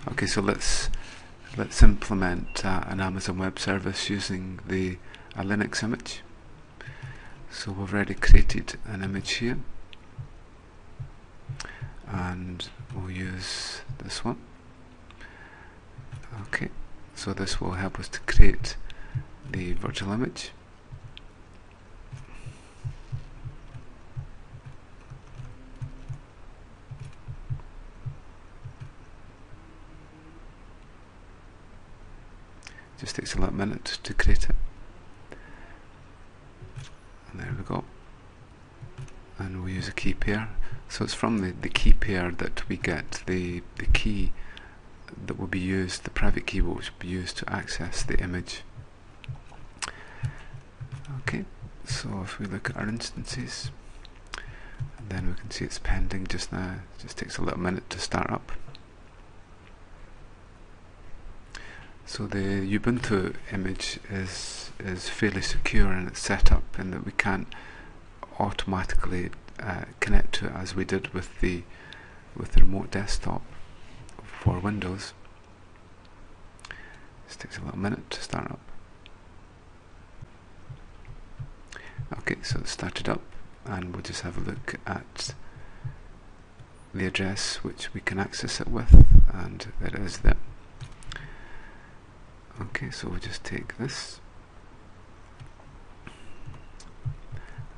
Okay, so let's implement an Amazon Web Service using a Linux image. So we've already created an image here, and we'll use this one. Okay, so this will help us to create the virtual image. Just takes a little minute to create it. And there we go. And we'll use a key pair. So it's from the key pair that we get the key that will be used, the private key will be used to access the image. Okay, so if we look at our instances, and then we can see it's pending just now. It just takes a little minute to start up. So the Ubuntu image is fairly secure in its setup, in that we can't automatically connect to it as we did with the remote desktop for Windows. This takes a little minute to start up. Okay, so it's started up, and we'll just have a look at the address which we can access it with, and it is there. Okay, so we'll just take this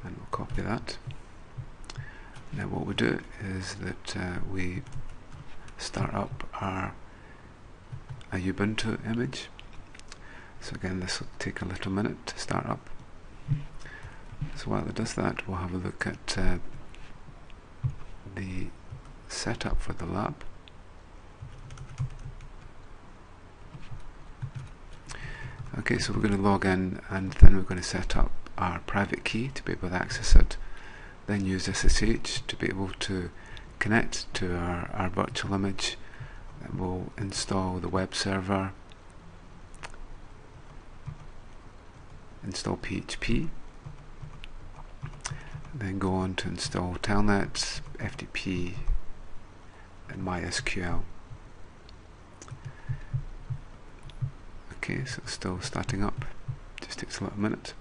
and we'll copy that. Now what we'll do is that we start up a Ubuntu image. So again, this will take a little minute to start up. So while it does that, we'll have a look at the setup for the lab. Okay, so we're going to log in, and then we're going to set up our private key to be able to access it, then use SSH to be able to connect to our virtual image. Then we'll install the web server, install PHP, then go on to install Telnet, FTP and MySQL. Okay, so it's still starting up, just takes a little minute.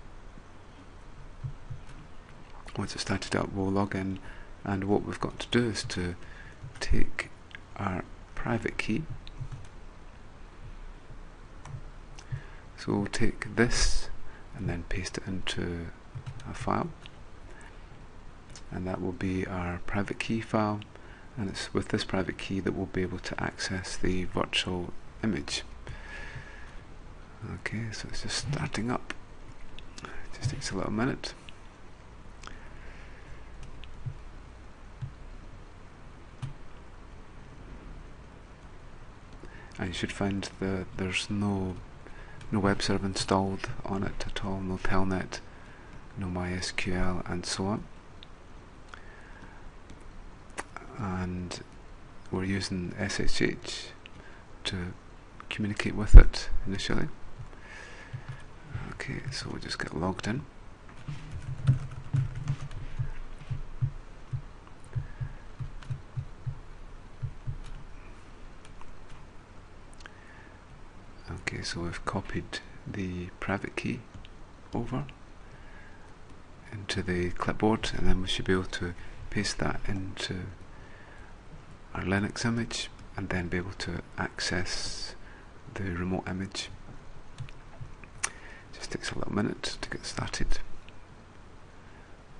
Once it's started up, we'll log in, and what we've got to do is to take our private key. So we'll take this and then paste it into a file, and that will be our private key file, and it's with this private key that we'll be able to access the virtual image. Okay, so it's just starting up. It just takes a little minute. And you should find that there's no web server installed on it at all, no Telnet, no MySQL and so on. And we're using SSH to communicate with it initially. Okay, so we'll just get logged in. Okay, so we've copied the private key over into the clipboard, and then we should be able to paste that into our Linux image and then be able to access the remote image. Just takes a little minute to get started.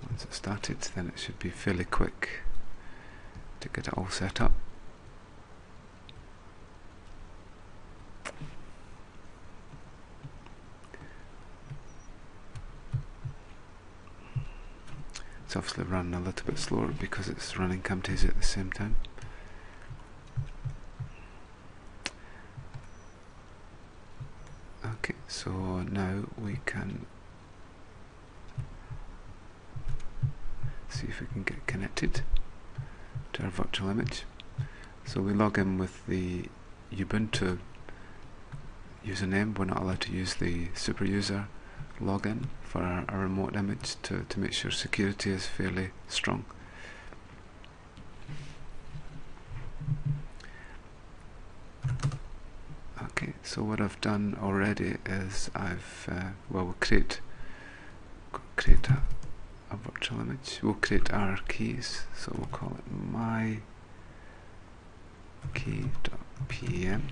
Once it's started, then it should be fairly quick to get it all set up. It's obviously running a little bit slower because it's running Camtasia at the same time. Okay, so now we can see if we can get connected to our virtual image. So we log in with the Ubuntu username. We're not allowed to use the super user login for our remote image to make sure security is fairly strong. So what I've done already is we'll create a virtual image. We'll create our keys, so we'll call it my key.pem.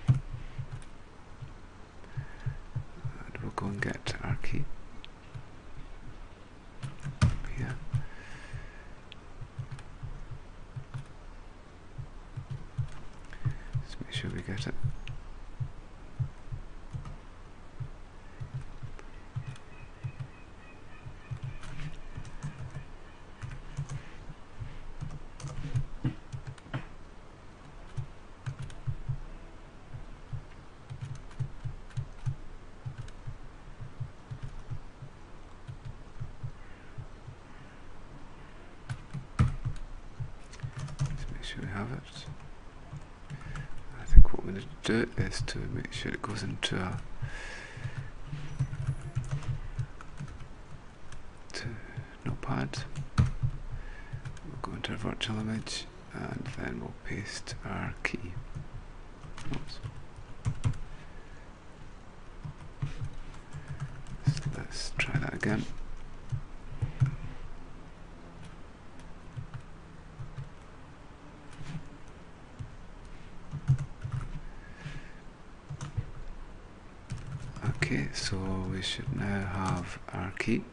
And we'll go and get our key here. Let's make sure we get it. We have it. I think what we need to do is to make sure it goes into Notepad. We'll go into our virtual image and then we'll paste our key. Oops. So let's try that again. Okay, so we should now have our key.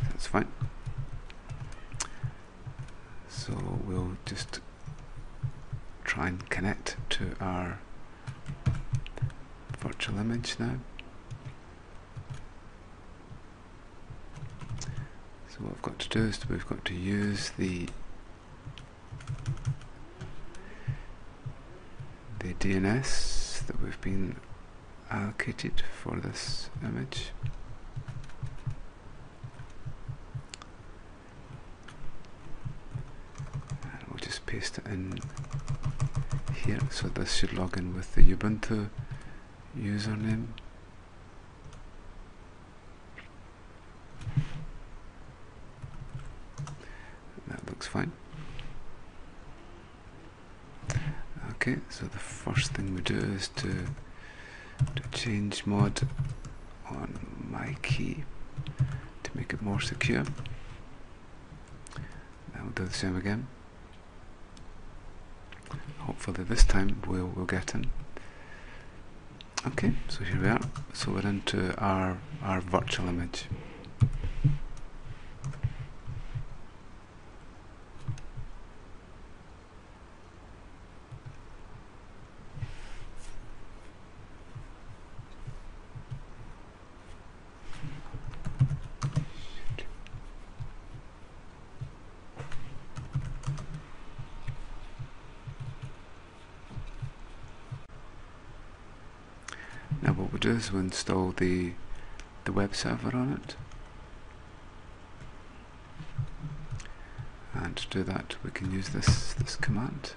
That's fine. So we'll just try and connect to our virtual image now. So what we've got to do is we've got to use the DNS that we've been allocated for this image. And we'll just paste it in here, so this should log in with the Ubuntu username. That looks fine. Okay, so the first thing we do is to change mod on my key to make it more secure. Now we'll do the same again. Hopefully this time we'll get in. Okay, so here we are. So we're into our virtual image. Now what we'll do is we'll install the web server on it, and to do that we can use this command.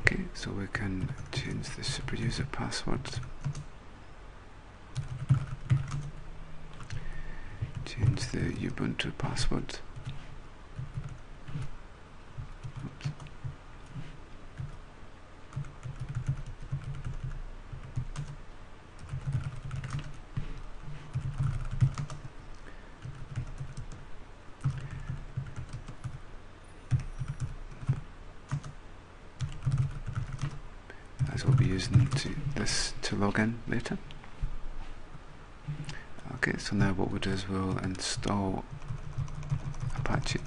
Okay, so we can change the super user password, change the Ubuntu password. As we'll be using this to log in later. Okay, so now what we'll do is we'll install Apache.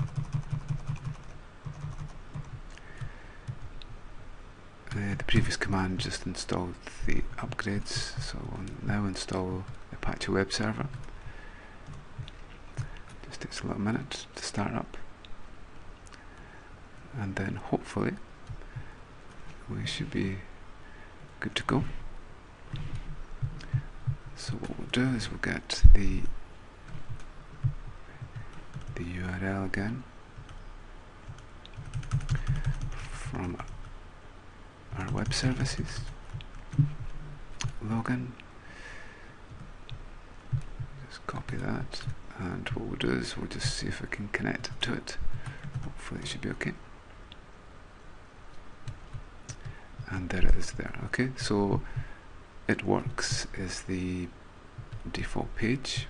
The previous command just installed the upgrades, so we'll now install the Apache web server. Just takes a little minute to start up, and then hopefully we should be good to go. So what we'll do is we'll get the URL again from our web services, login, just copy that, and what we'll do is we'll just see if we can connect to it. Hopefully it should be okay. And there it is there. Okay, so it works is the default page,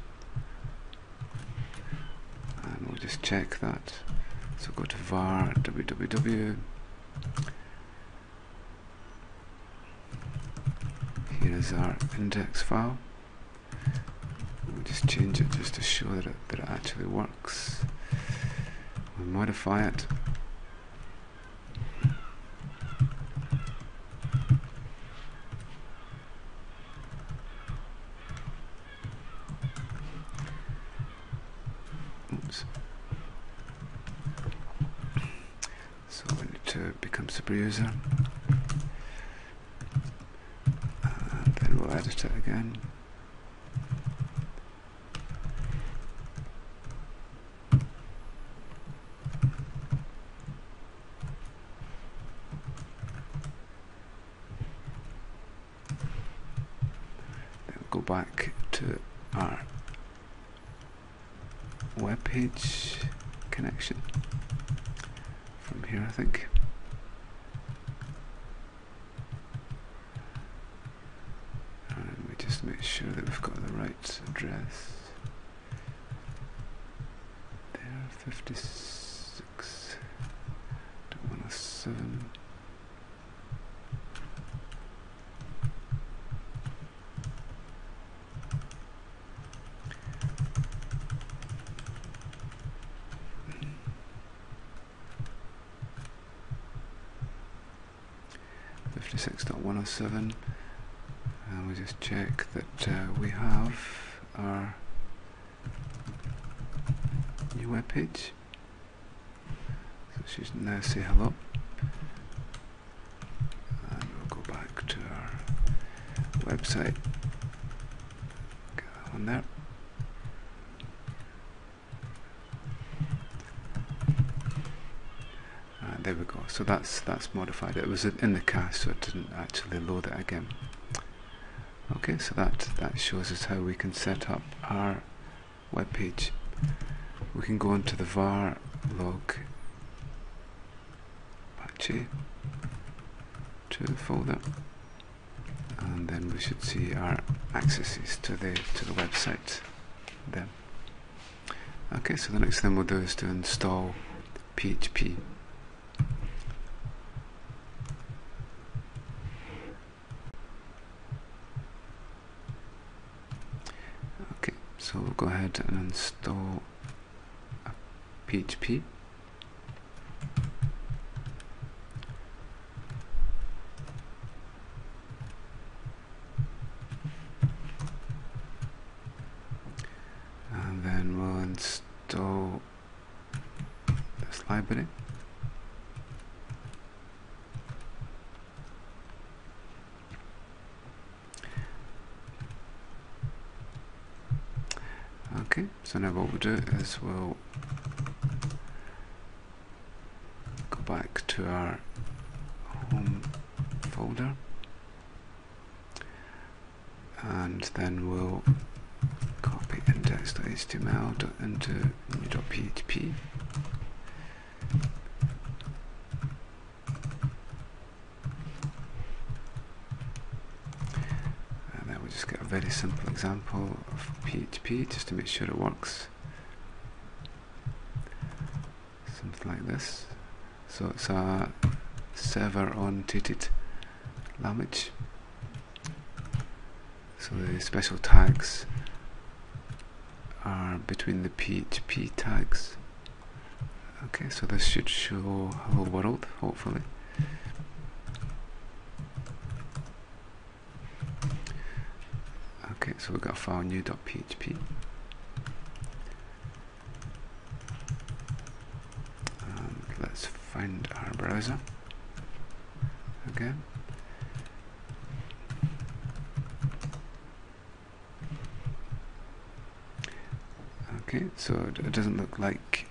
and we'll just check that. So go to var www. Here is our index file. We'll just change it just to show that it actually works. We'll modify it. Oops. So we need to become super user. And then we'll edit it again. Go back to our web page connection from here, I think. And we just make sure that we've got the right address. There, 56.107. .107, and we just check that we have our new web page. So she should now say hello, and we'll go back to our website. Get that one there. There we go. So that's modified. It was in the cache, so it didn't actually load it again. Okay, so that shows us how we can set up our web page. We can go into the var log Apache 2 folder, and then we should see our accesses to the website then. Okay, so the next thing we'll do is to install PHP. So we'll go ahead and install PHP. And then we'll install this library. Okay, so now what we'll do is we'll go back to our home folder, and then we'll copy index.html into new.php. Just get a very simple example of PHP just to make sure it works. Something like this. So it's a server-oriented language. So the special tags are between the PHP tags. Okay, so this should show hello world, hopefully. Okay, so we've got a file new.php, and let's find our browser again. Okay, so it doesn't look like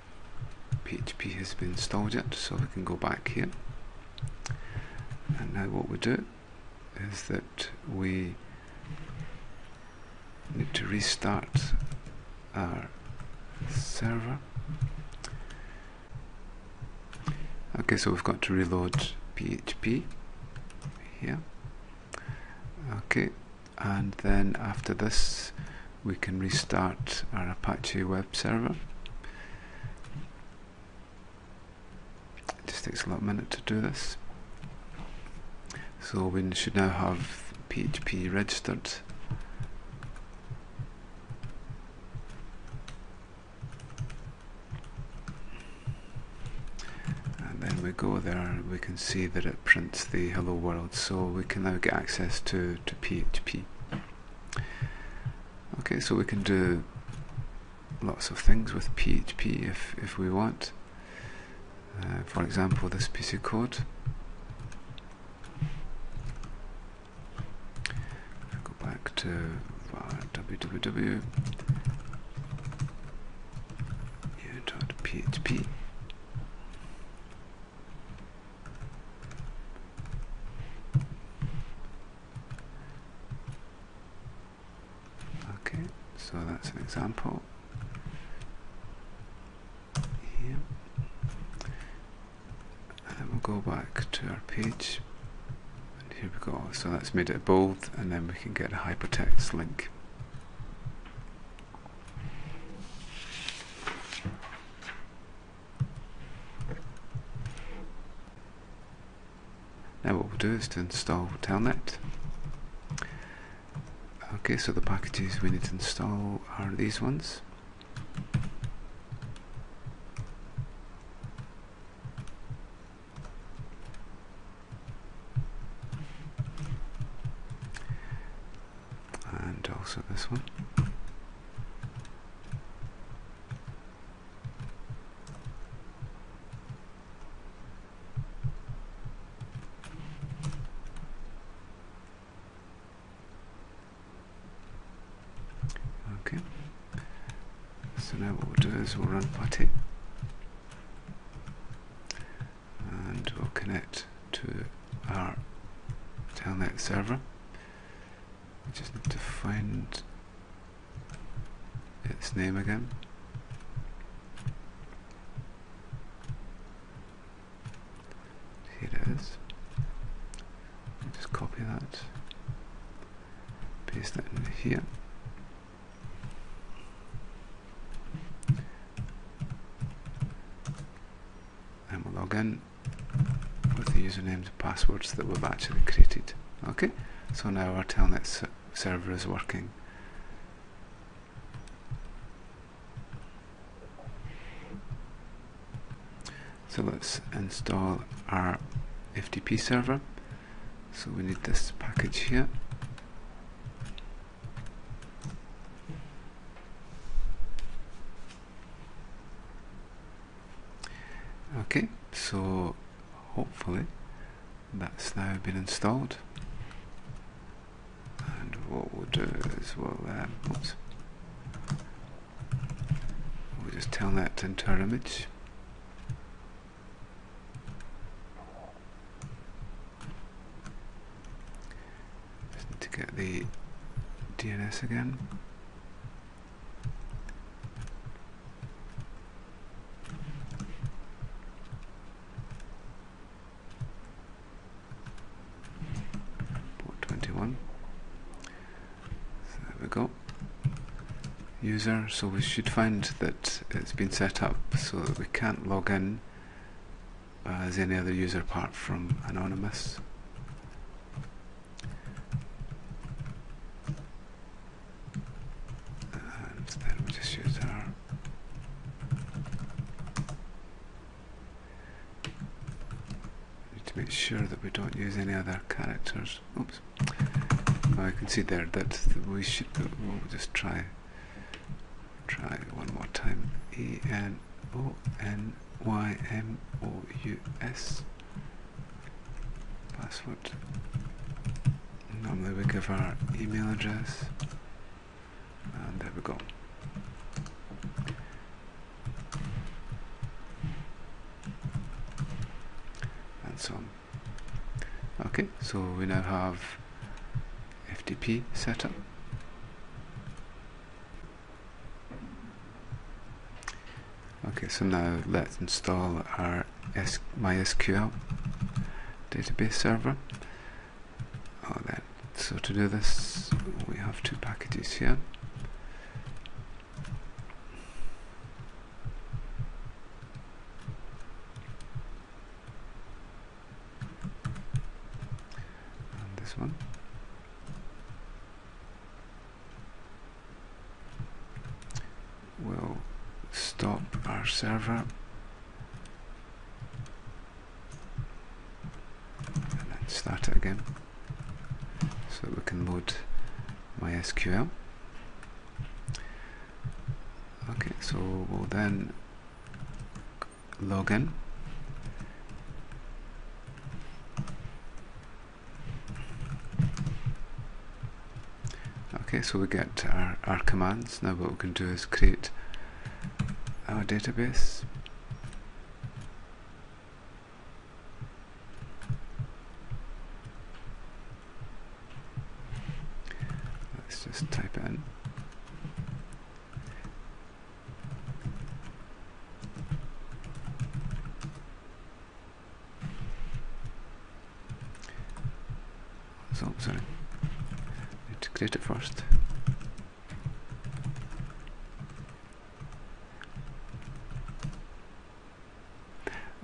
PHP has been installed yet, so we can go back here. And now what we do is that we need to restart our server. Okay, so we've got to reload PHP here. Okay, and then after this we can restart our Apache web server. It just takes a little minute to do this. So we should now have PHP registered. And then we go there, we can see that it prints the hello world, so we can now get access to PHP. Okay, so we can do lots of things with PHP if we want. For example, this piece of code. Go back to www.u.php. Okay, so that's an example here. And we'll go back to our page. Here we go, so that's made it bold, and then we can get a hypertext link. Now what we'll do is to install Telnet. Okay, so the packages we need to install are these ones. And also this one. Okay, so now what we'll do is we'll run putty and we'll connect to our Telnet server. We just need to find its name again. Here it is. Just copy that, paste that in here. And we'll log in with the usernames and passwords that we've actually created. Okay, so now our Telnet server is working. So let's install our FTP server. So we need this package here. Okay, so hopefully that's now been installed. And what we'll do is we'll just Telnet into our image. Just need to get the DNS again. Port 21. So there we go. User, so we should find that it's been set up so that we can't log in as any other user apart from anonymous. And then we just use our need to make sure that we don't use any other characters. Oops. Oh, I can see there that we should, we'll just try one more time. ENONYMOUS password. Normally we give our email address, and there we go. And so on. Okay, so we now have FTP set up. Okay, so now let's install our MySQL database server. So to do this, we have two packages here. And this one. We'll stop our server and then start it again so that we can load MySQL. Okay, so we'll then log in. Okay, so we get our commands. Now what we can do is create our database. Let's just type it in. So, sorry, need to create it first.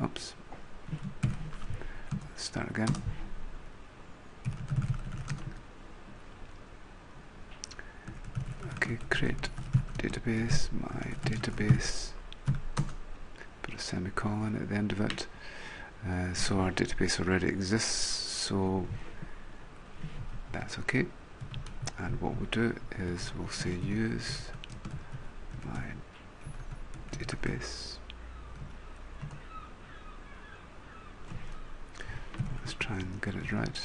Oops. Let's start again. Okay, create database, my database, put a semicolon at the end of it. So our database already exists, so that's okay. And what we'll do is we'll say use my database. Let's try and get it right.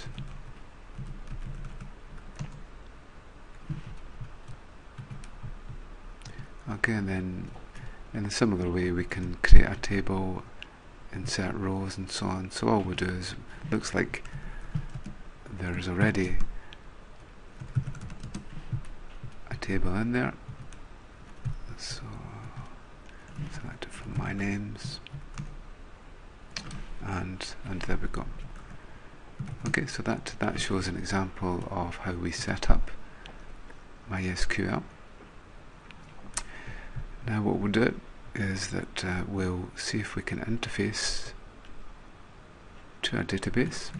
Okay, and then in a similar way we can create a table, insert rows and so on. So all we do is, looks like there is already a table in there. So select it from my names, and there we go. Okay, so that shows an example of how we set up MySQL. Now what we'll do is that we'll see if we can interface to our database.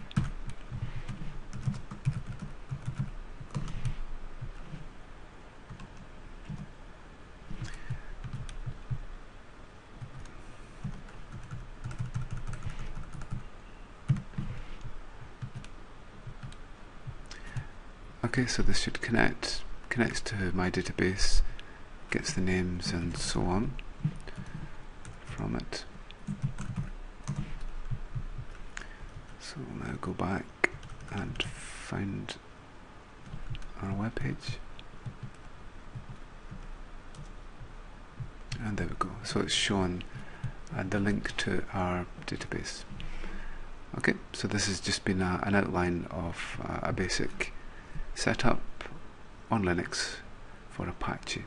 Okay, so this should connects to my database, gets the names and so on from it. So we'll now go back and find our web page, and there we go. So it's shown the link to our database. Okay, so this has just been an outline of a basic setup on Linux for Apache.